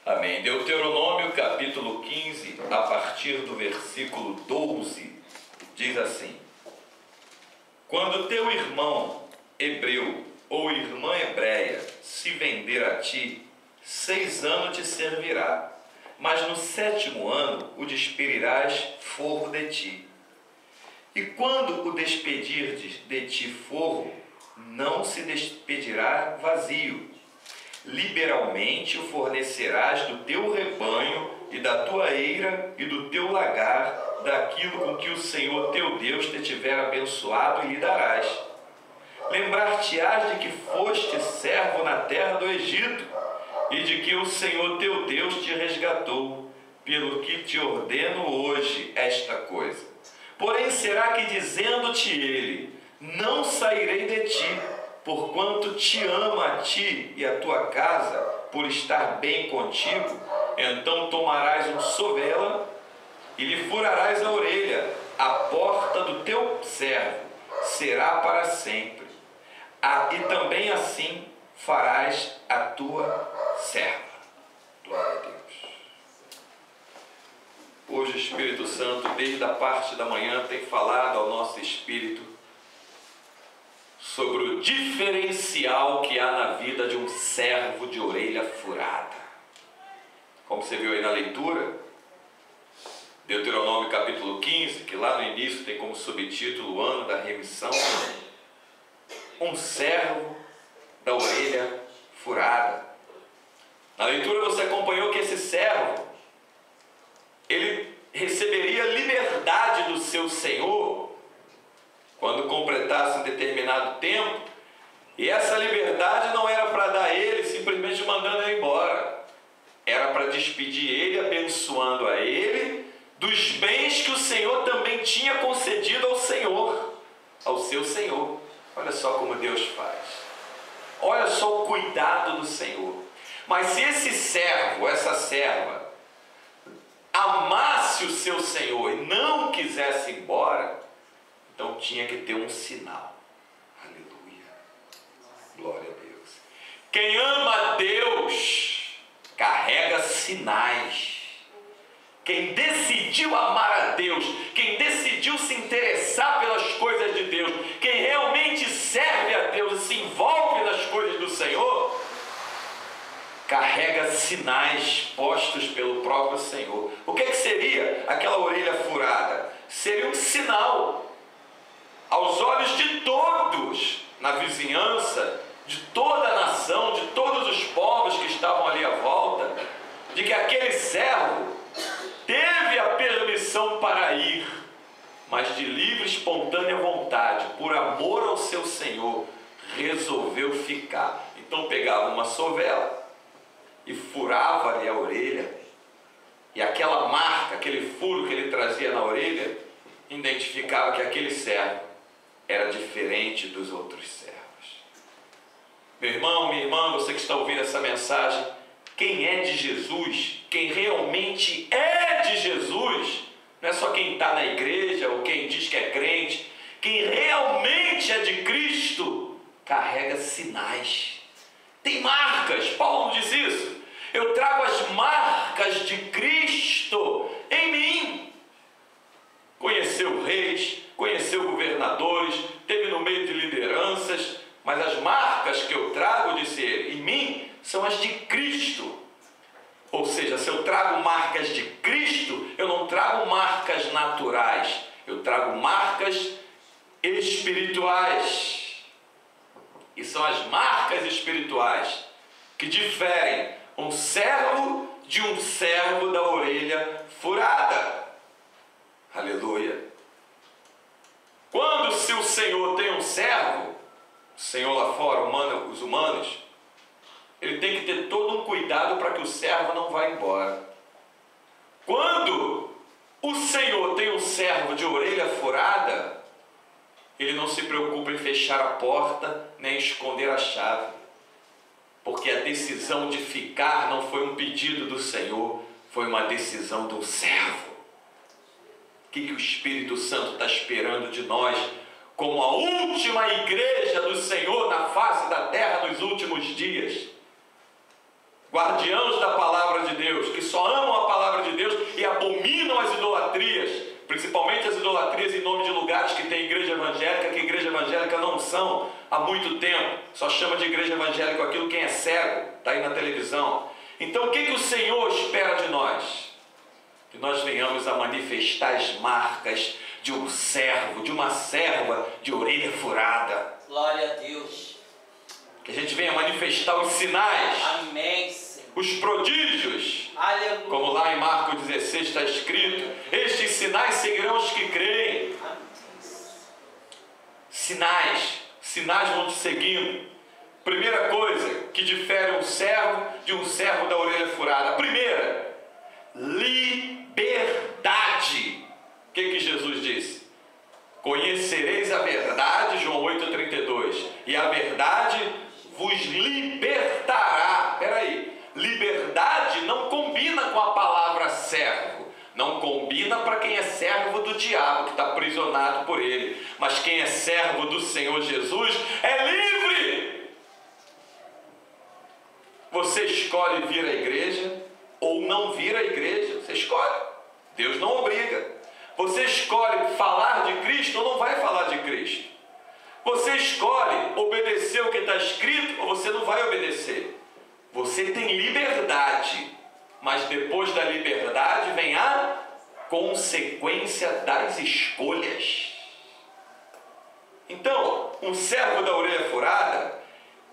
Amém. Deuteronômio capítulo 15, a partir do versículo 12, diz assim: Quando teu irmão hebreu ou irmã hebreia se vender a ti, 6 anos te servirá, mas no 7º ano o despedirás forro de ti. E quando o despedirdes de ti forro, não se despedirá vazio. Liberalmente o fornecerás do teu rebanho e da tua eira e do teu lagar, daquilo com que o Senhor teu Deus te tiver abençoado, e lhe darás. Lembrar-te-ás de que foste servo na terra do Egito, e de que o Senhor teu Deus te resgatou, pelo que te ordeno hoje esta coisa. Porém será que, dizendo-te ele, não sairei de ti, porquanto te ama a ti e a tua casa, por estar bem contigo, então tomarás um sovela e lhe furarás a orelha, a porta do teu servo será para sempre. E também assim farás a tua serva. Glória a Deus. Hoje o Espírito Santo, desde a parte da manhã, tem falado ao nosso espírito sobre o diferencial que há na vida de um servo de orelha furada. Como você viu aí na leitura, Deuteronômio capítulo 15, que lá no início tem como subtítulo o ano da remissão, um servo da orelha furada. Na leitura você acompanhou que esse servo, ele receberia liberdade do seu senhor quando completasse um determinado tempo, e essa liberdade não era para dar a ele simplesmente mandando ele embora, era para despedir ele, abençoando a ele dos bens que o Senhor também tinha concedido ao seu Senhor. Olha só como Deus faz, olha só o cuidado do Senhor. Mas se esse servo, essa serva, amasse o seu Senhor e não quisesse ir embora, então tinha que ter um sinal. Aleluia. Glória a Deus. Quem ama a Deus carrega sinais. Quem decidiu amar a Deus, quem decidiu se interessar pelas coisas de Deus, quem realmente serve a Deus e se envolve nas coisas do Senhor, carrega sinais postos pelo próprio Senhor. O que seria aquela orelha furada? Seria um sinal aos olhos de todos na vizinhança, de toda a nação, de todos os povos que estavam ali à volta, de que aquele servo teve a permissão para ir, mas de livre e espontânea vontade, por amor ao seu Senhor, resolveu ficar. Então pegava uma sovela e furava-lhe a orelha, e aquela marca, aquele furo que ele trazia na orelha, identificava que aquele servo era diferente dos outros servos. Meu irmão, minha irmã, você que está ouvindo essa mensagem, quem é de Jesus, quem realmente é de Jesus, não é só quem está na igreja ou quem diz que é crente, quem realmente é de Cristo, carrega sinais, tem marcas. Paulo diz isso: eu trago as marcas de Cristo em mim. Conheceu reis, conheceu governadores, teve no meio de lideranças, mas as marcas que eu trago, disse ele, em mim, são as de Cristo. Ou seja, se eu trago marcas de Cristo, eu não trago marcas naturais, eu trago marcas espirituais. E são as marcas espirituais que diferem um servo de um servo da orelha furada. Aleluia. Quando se o Senhor tem um servo, o Senhor lá fora, os humanos, ele tem que ter todo um cuidado para que o servo não vá embora. Quando o Senhor tem um servo de orelha furada, ele não se preocupa em fechar a porta, nem esconder a chave, porque a decisão de ficar não foi um pedido do Senhor, foi uma decisão do servo. O que o Espírito Santo está esperando de nós, como a última igreja do Senhor na face da terra nos últimos dias? Guardiãos da palavra de unção há muito tempo. Só chama de igreja evangélica aquilo quem é cego, está aí na televisão. Então o que o Senhor espera de nós? Que nós venhamos a manifestar as marcas de um servo, de uma serva de orelha furada. Glória a Deus. Que a gente venha manifestar os sinais. Amém, Senhor. Os prodígios. Aleluia. Como lá em Marcos 16 está escrito: estes sinais seguirão os que creem. Sinais vão te seguindo. Primeira coisa que difere um servo de um servo da orelha furada. Primeira, liberdade. O que Jesus disse? Conhecereis a verdade, João 8,32, e a verdade vos libertará. Espera aí, liberdade não combina com a palavra servo. Não combina para quem é servo do diabo, que está aprisionado por ele. Mas quem é servo do Senhor Jesus é livre. Você escolhe vir à igreja ou não vir à igreja. Você escolhe. Deus não obriga. Você escolhe falar de Cristo ou não vai falar de Cristo. Você escolhe obedecer o que está escrito ou você não vai obedecer. Você tem liberdade. Mas depois da liberdade vem a consequência das escolhas. Então, um servo da orelha furada,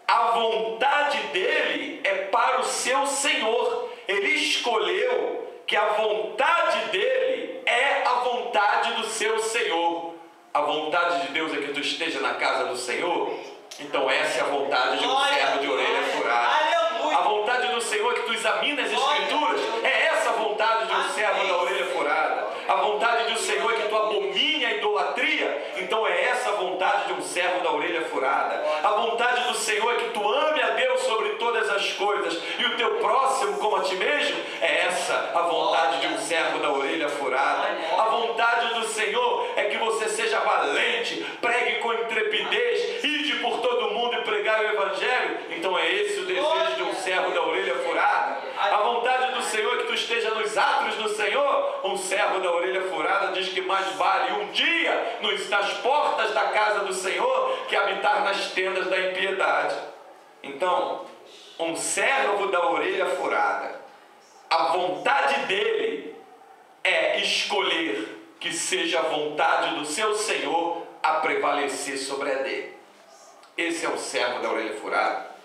a vontade dele é para o seu Senhor. Ele escolheu que a vontade dele é a vontade do seu Senhor. A vontade de Deus é que tu esteja na casa do Senhor. Então essa é a vontade de um servo de orelha furada. A vontade do Senhor é que tu examines as Escrituras. É essa a vontade de um servo da orelha furada. A vontade do Senhor é que tu abomine a idolatria. Então é essa a vontade de um servo da orelha furada. A vontade do Senhor é que tu ame a Deus sobre todas as coisas e o teu próximo como a ti mesmo. É essa a vontade de um servo da orelha furada. A vontade do Senhor é que você seja valente, pregue com intrepidez, ide por todo mundo e pregar o Evangelho. Então é esse o desejo de um servo da orelha furada. A vontade do Senhor é que tu esteja nos átrios do Senhor. Um servo da orelha furada diz que mais vale um dia nas portas da casa do Senhor que habitar nas tendas da impiedade. Então, um servo da orelha furada, a vontade dele é escolher que seja a vontade do seu Senhor a prevalecer sobre a dele. Esse é o servo da orelha furada.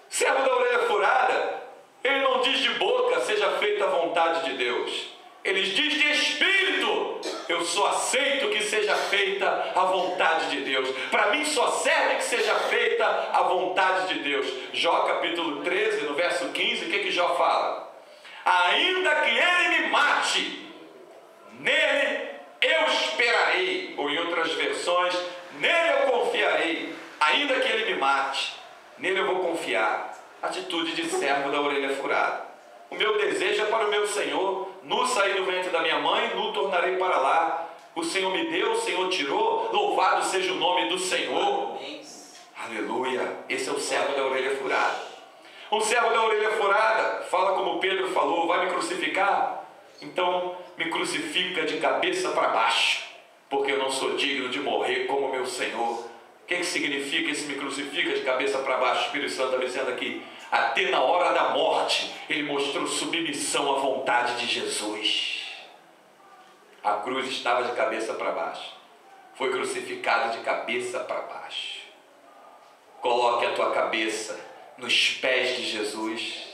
Servo da orelha furada, ele não diz de boca, seja feita a vontade de Deus. Ele diz de espírito, eu só aceito que seja feita a vontade de Deus. Para mim só serve que seja feita a vontade de Deus. Jó capítulo 13, no verso 15, o que Jó fala? Ainda que ele me mate, nele eu esperarei. Ou em outras versões, nele eu confiarei. Ainda que ele me mate, nele eu vou confiar. Atitude de servo da orelha furada. O meu desejo é para o meu Senhor. Nu saí do ventre da minha mãe, nu tornarei para lá. O Senhor me deu, o Senhor tirou. Louvado seja o nome do Senhor. Amém. Aleluia. Esse é o servo da orelha furada. Um servo da orelha furada fala como Pedro falou: vai me crucificar? Então me crucifica de cabeça para baixo, porque eu não sou digno de morrer como meu Senhor. O que significa esse me crucifica de cabeça para baixo? O Espírito Santo está dizendo aqui: até na hora da morte ele mostrou submissão à vontade de Jesus. A cruz estava de cabeça para baixo, foi crucificado de cabeça para baixo. Coloque a tua cabeça nos pés de Jesus.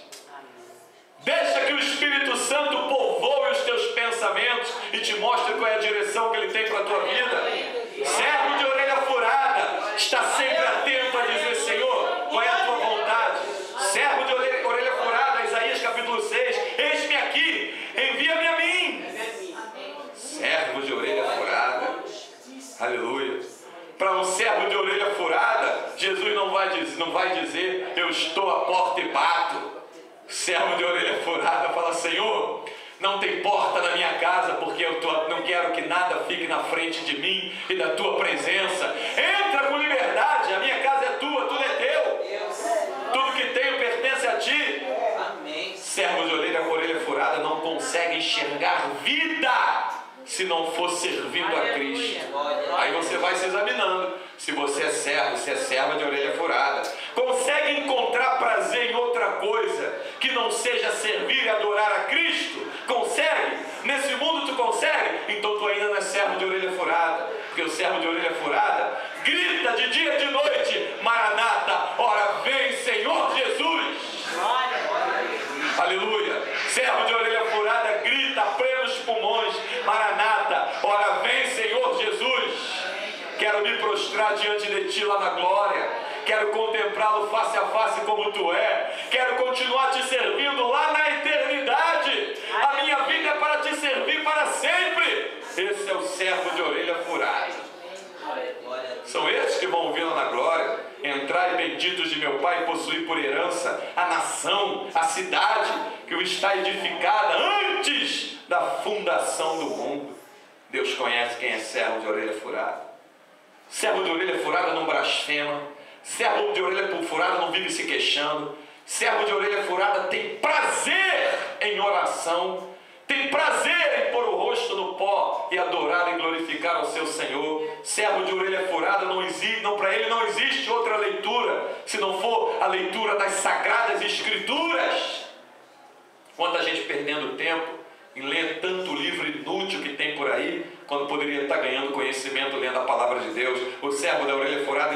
Deixa que o Espírito Santo povoe os teus pensamentos e te mostre qual é a direção que ele tem para a tua vida. Servo de orelha furada está sempre atento a dizer: Senhor, qual é a tua vontade? Servo de orelha furada, Isaías capítulo 6, eis-me aqui, envia-me a mim. Servo de orelha furada, aleluia. Para um servo de orelha furada, Jesus não vai dizer: eu estou à porta e bato. Servo de orelha furada fala: Senhor, não tem porta na minha casa, porque eu não quero que nada fique na frente de mim e da tua presença. Entra com liberdade, a minha casa é tua, tudo é teu. Tudo que tenho pertence a ti. Amém. Servo de orelha furada não consegue enxergar vida se não for servindo a Cristo. Aí você vai se examinando. Se você é serva de orelha furada. Consegue encontrar prazer em outra coisa que não seja servir e adorar a Cristo? Consegue? Nesse mundo tu consegue? Então tu ainda não é servo de orelha furada. Porque o servo de orelha furada grita de dia e de noite: Maranata, ora vem Senhor Jesus. Aleluia. Servo de orelha furada grita a plenos pulmões: Maranata, ora vem Senhor Jesus. Quero me prostrar diante de ti lá na glória. Quero contemplá-lo face a face como tu é. Quero continuar te servindo lá na eternidade. A minha vida é para te servir para sempre. Esse é o servo de orelha furada. São esses que vão vir lá na glória, entrar benditos de meu Pai, possuir por herança a nação, a cidade que está edificada antes da fundação do mundo. Deus conhece quem é servo de orelha furada. Servo de orelha furada não blasfema. Servo de orelha furada não vive se queixando. Servo de orelha furada tem prazer em oração. Tem prazer em pôr o rosto no pó e adorar e glorificar ao seu Senhor. Servo de orelha furada para ele não existe outra leitura se não for a leitura das sagradas escrituras. Quanta gente perdendo tempo em ler tanto livro inútil que tem por aí, quando poderia estar ganhando conhecimento lendo a palavra de Deus. O servo da orelha furada,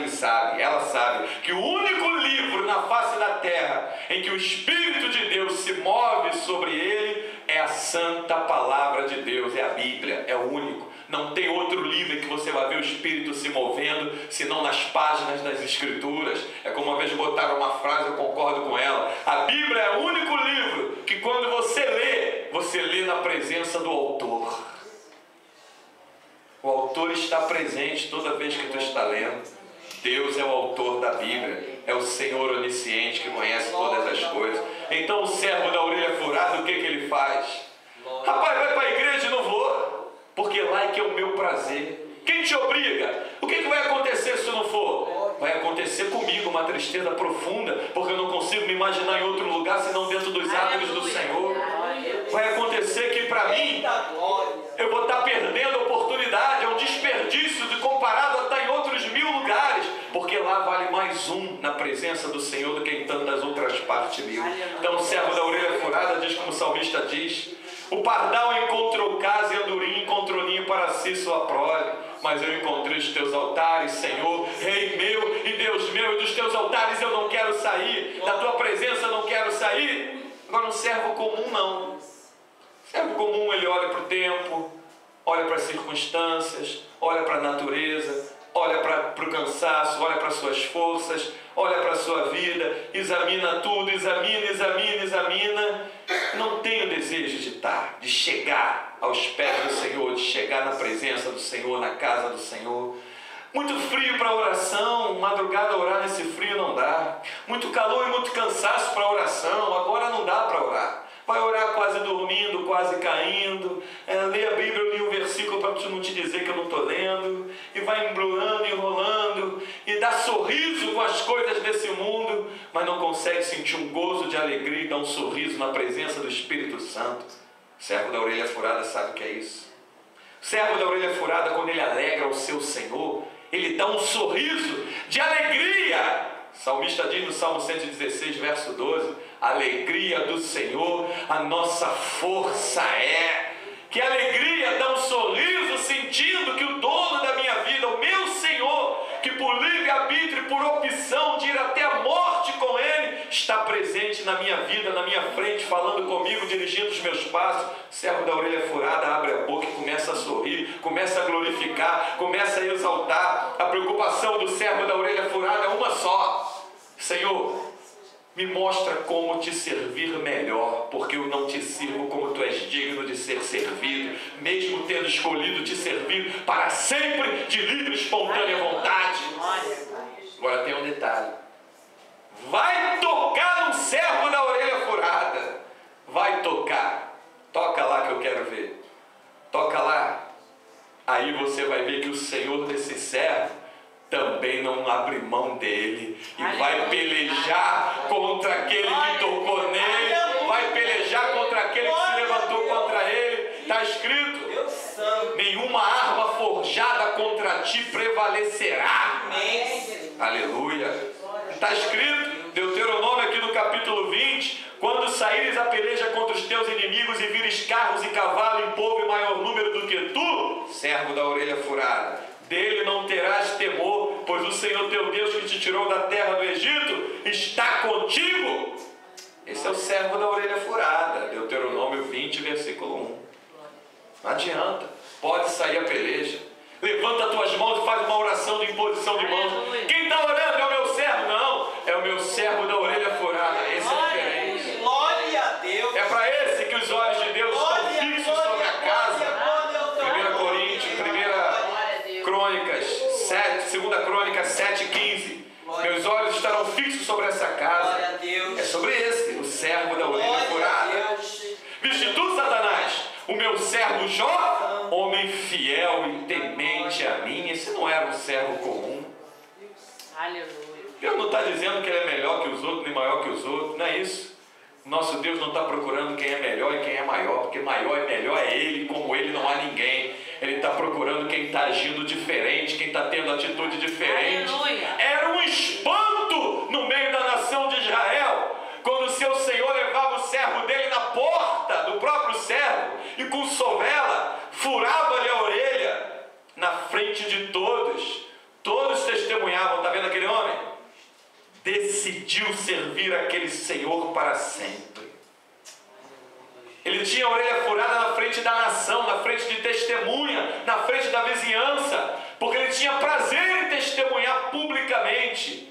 ela sabe que o único livro na face da terra em que o Espírito de Deus se move sobre ele é a santa palavra de Deus, é a Bíblia, é o único. Não tem outro livro em que você vai ver o Espírito se movendo, senão nas páginas das Escrituras. É como uma vez botaram uma frase, eu concordo com ela: a Bíblia é o único livro que quando você lê na presença do autor. O autor está presente toda vez que tu está lendo. Deus é o autor da Bíblia, é o Senhor onisciente que conhece todas as coisas. Então o servo da orelha furada, o que ele faz? Rapaz, vai para a igreja? Não vou, porque lá é que é o meu prazer. Quem te obriga? O que vai acontecer se tu não for? Vai acontecer comigo uma tristeza profunda, porque eu não consigo me imaginar em outro lugar senão dentro dos átrios do Senhor. Vai acontecer que para mim eu vou estar perdendo a oportunidade, é um desperdício comparado a estar em outros 1000 lugares, porque lá vale mais um na presença do Senhor do que em tantas outras partes 1000. Então o servo da orelha furada diz como o salmista diz: o pardal encontrou casa e andorinha encontrou ninho para si sua prole, mas eu encontrei os teus altares, Senhor, Rei meu e Deus meu, e dos teus altares eu não quero sair, da tua presença eu não quero sair. Agora um servo comum não. Servo comum, ele olha para o tempo, olha para as circunstâncias, olha para a natureza, olha para o cansaço, olha para as suas forças, olha para a sua vida, examina tudo, examina. Não tem o desejo de chegar aos pés do Senhor, de chegar na presença do Senhor, na casa do Senhor. Muito frio para oração, madrugada orar nesse frio não dá. Muito calor e muito cansaço para oração, agora não dá para orar. Vai orar quase dormindo, quase caindo. Lê a Bíblia, eu li um versículo para não te dizer que eu não estou lendo. E vai embrulhando, enrolando. E dá sorriso com as coisas desse mundo. Mas não consegue sentir um gozo de alegria e dar um sorriso na presença do Espírito Santo. O servo da orelha furada sabe o que é isso. O servo da orelha furada, quando ele alegra o seu Senhor, ele dá um sorriso de alegria. O salmista diz no Salmo 116, verso 12: a alegria do Senhor, a nossa força é. Que alegria, dá um sorriso sentindo que o dono da minha vida, o meu Senhor, que por livre-arbítrio e por opção de ir até a morte com Ele, está presente na minha vida, na minha frente, falando comigo, dirigindo os meus passos. O servo da orelha furada abre a boca e começa a sorrir, começa a glorificar, começa a exaltar. A preocupação do servo da orelha furada é uma só: Senhor, me mostra como te servir melhor, porque eu não te sirvo como tu és digno de ser servido, mesmo tendo escolhido te servir para sempre de livre e espontânea vontade. Agora tem um detalhe: vai tocar no servo da orelha furada, vai tocar, toca lá que eu quero ver, toca lá. Aí você vai ver que o Senhor desse servo também não abre mão dele e vai pelejar contra aquele que tocou nele, vai pelejar contra aquele que se levantou contra ele. Está escrito: nenhuma arma forjada contra ti prevalecerá. Amém. Aleluia. Está escrito, Deuteronômio aqui no capítulo 20, quando saíres a peleja contra os teus inimigos e vires carros e cavalo em povo em maior número do que tu, servo da orelha furada, dele não terás temor, pois o Senhor teu Deus que te tirou da terra do Egito está contigo. Esse é o servo da orelha furada, Deuteronômio 20, versículo 1. Não adianta, pode sair a peleja. Levanta as tuas mãos e faz uma oração de imposição de mãos. Quem está orando é o meu servo? Não, é o meu servo da orelha furada. Esse é diferente. Glória a Deus. É para esse que os olhos de Deus estão fixos sobre a casa. 1 Coríntios, 1 Crônicas 7, 2 Crônicas 7,15. Meus olhos estarão fixos sobre essa casa. Glória a Deus. É sobre esse, o servo da orelha furada. Viste tu, Satanás, o meu servo Jó, homem fiel e temente a mim. Esse não era um servo comum. Aleluia. Deus não está dizendo que ele é melhor que os outros, nem maior que os outros. Não é isso. Nosso Deus não está procurando quem é melhor e quem é maior, porque maior e melhor é Ele, como Ele não há ninguém. Ele está procurando quem está agindo diferente, quem está tendo atitude diferente. Aleluia. Era um espanto no meio da nação de Israel, quando o seu Senhor levava o servo dele na porta do próprio servo e com sovela furava-lhe a orelha na frente de todos. Todos testemunhavam. Está vendo aquele homem? Decidiu servir aquele Senhor para sempre. Ele tinha a orelha furada na frente da nação, na frente de testemunha, na frente da vizinhança, porque ele tinha prazer em testemunhar publicamente.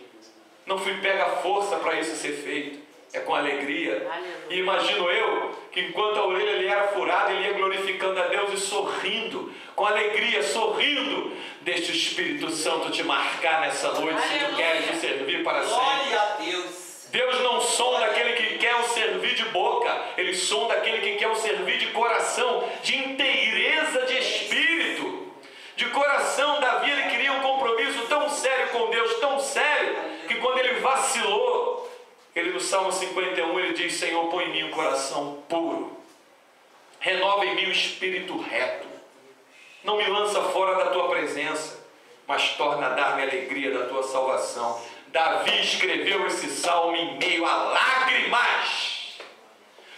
Não fui pega a força para isso ser feito, é com alegria. E imagino eu que enquanto a orelha lhe era furada, ele ia glorificando a Deus e sorrindo, com alegria, sorrindo. Deixa o Espírito Santo te marcar nessa noite, se tu queres te servir para sempre. Glória a Deus. Deus não sonda aquele que quer o servir de boca, Ele sonda aquele que quer o servir de coração, de inteireza de espírito. De coração, Davi ele queria um compromisso tão sério com Deus, tão sério, que quando ele vacilou, ele no Salmo 51, ele diz: Senhor, põe em mim um coração puro, renova em mim o espírito reto, não me lança fora da tua presença, mas torna a dar-me a alegria da tua salvação. Davi escreveu esse salmo em meio a lágrimas.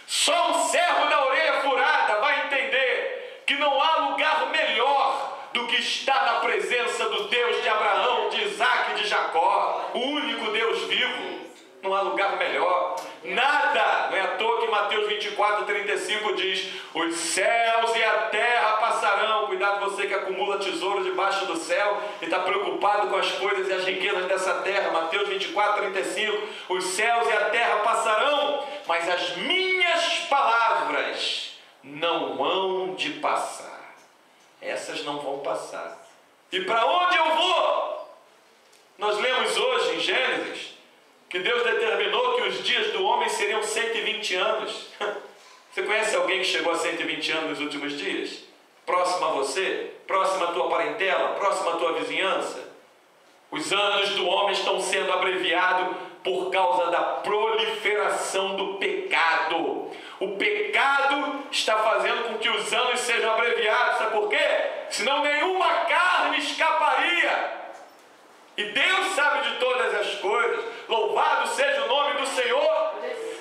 Só um servo da orelha furada vai entender que não há lugar melhor do que estar na presença do Deus de Abraão, de Isaac e de Jacó, o único Deus vivo. Não há lugar melhor. Nada. Não é à toa que Mateus 24, 35 diz: os céus e a terra passarão. Cuidado você que acumula tesouro debaixo do céu e está preocupado com as coisas e as riquezas dessa terra. Mateus 24, 35. Os céus e a terra passarão, mas as minhas palavras não hão de passar. Essas não vão passar. E para onde eu vou? Nós lemos hoje em Gênesis que Deus determinou que os dias do homem seriam 120 anos. Você conhece alguém que chegou a 120 anos nos últimos dias? Próximo a você? Próximo à tua parentela? Próximo à tua vizinhança? Os anos do homem estão sendo abreviados por causa da proliferação do pecado. O pecado está fazendo com que os anos sejam abreviados. Sabe por quê? Senão nenhuma carne escaparia. E Deus sabe de todas as coisas. Louvado seja o nome do Senhor.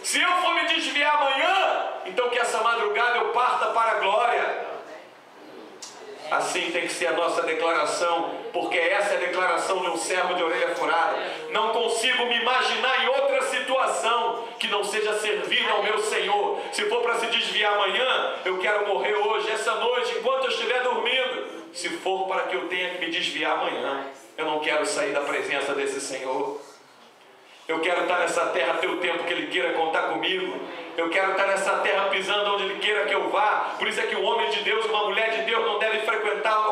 Se eu for me desviar amanhã, então que essa madrugada eu parta para a glória. Assim tem que ser a nossa declaração, porque essa é a declaração de um servo de orelha furada. Não consigo me imaginar em outra situação que não seja servir ao meu Senhor. Se for para se desviar amanhã, eu quero morrer hoje, essa noite, enquanto eu estiver dormindo. Se for para que eu tenha que me desviar amanhã, eu não quero sair da presença desse Senhor. Eu quero estar nessa terra até o tempo que Ele queira contar comigo. Eu quero estar nessa terra pisando onde Ele queira que eu vá. Por isso é que um homem de Deus, uma mulher de Deus não deve frequentar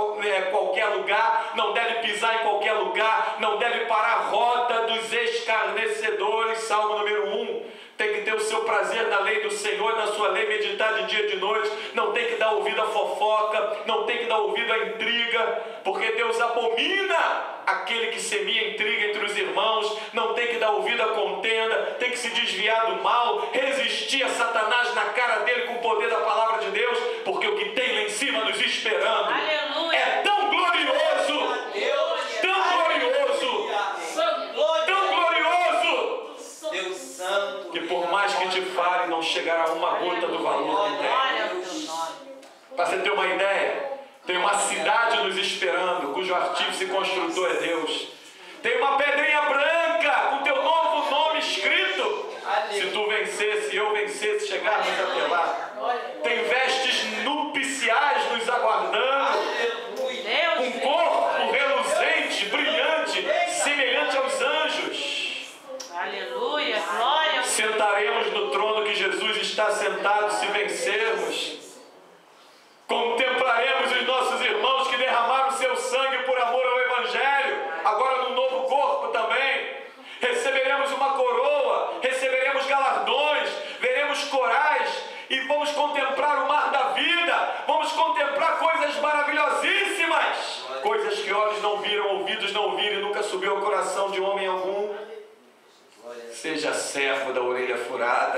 qualquer lugar, não deve pisar em qualquer lugar, não deve parar a rota dos escarnecedores. Salmo número 1. Tem que ter o seu prazer na lei do Senhor e na sua lei meditar de dia e de noite. Não tem que dar ouvido à fofoca, não tem que dar ouvido à intriga, porque Deus abomina aquele que semeia intriga entre os irmãos. Não tem que dar ouvido à contenda, tem que se desviar do mal, resistir a Satanás na cara dele com o poder da palavra de Deus, porque o que tem lá em cima nos esperando Aleluia. é tão glorioso pagar uma gota do valor que tem. Glória ao teu nome. Para você ter uma ideia, tem uma cidade nos esperando, cujo artífice e construtor é Deus. Tem uma pedrinha branca com teu novo nome escrito. Se tu vencesse, se eu vencesse, chegarmos até lá. Tem vestes nupciais nos aguardando. Um corpo reluzente, brilhante, semelhante aos anjos. Aleluia, glória. Sentaremos no trono que Jesus está sentado se vencermos. Contemplaremos os nossos irmãos que derramaram seu sangue por amor ao Evangelho, agora no novo corpo também. Receberemos uma coroa, receberemos galardões, veremos corais e vamos contemplar o mar da vida. Vamos contemplar coisas maravilhosíssimas, coisas que olhos não viram, ouvidos não ouviram e nunca subiu ao coração de homem algum. Seja servo da orelha furada.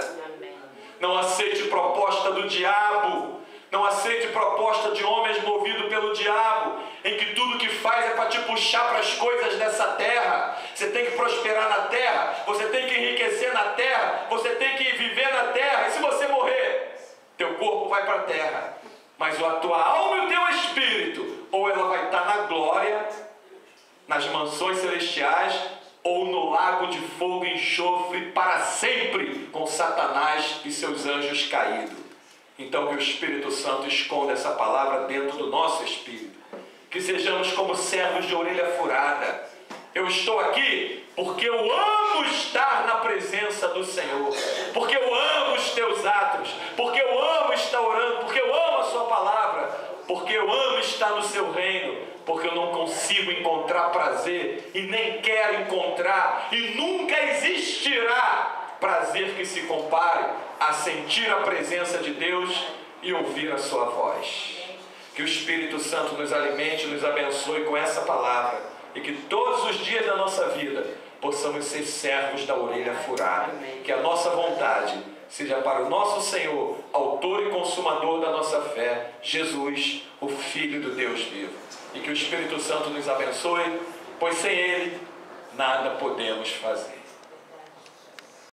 Não aceite proposta do diabo. Não aceite proposta de homens movidos pelo diabo, em que tudo que faz é para te puxar para as coisas dessa terra. Você tem que prosperar na terra, você tem que enriquecer na terra, você tem que viver na terra. E se você morrer, teu corpo vai para a terra, mas a tua alma e o teu espírito, ou ela vai estar na glória, nas mansões celestiais, ou no lago de fogo e enxofre para sempre, com Satanás e seus anjos caídos. Então que o Espírito Santo esconda essa palavra dentro do nosso espírito. Que sejamos como servos de orelha furada. Eu estou aqui porque eu amo estar na presença do Senhor. Porque eu amo os teus atos. Porque eu amo estar orando. Porque eu amo a sua palavra. Porque eu amo estar no seu reino. Porque eu não consigo encontrar prazer e nem quero encontrar e nunca existirá prazer que se compare a sentir a presença de Deus e ouvir a sua voz. Que o Espírito Santo nos alimente, nos abençoe com essa palavra e que todos os dias da nossa vida possamos ser servos da orelha furada. Que a nossa vontade seja para o nosso Senhor, autor e consumador da nossa fé, Jesus, o Filho do Deus vivo. E que o Espírito Santo nos abençoe, pois sem Ele nada podemos fazer.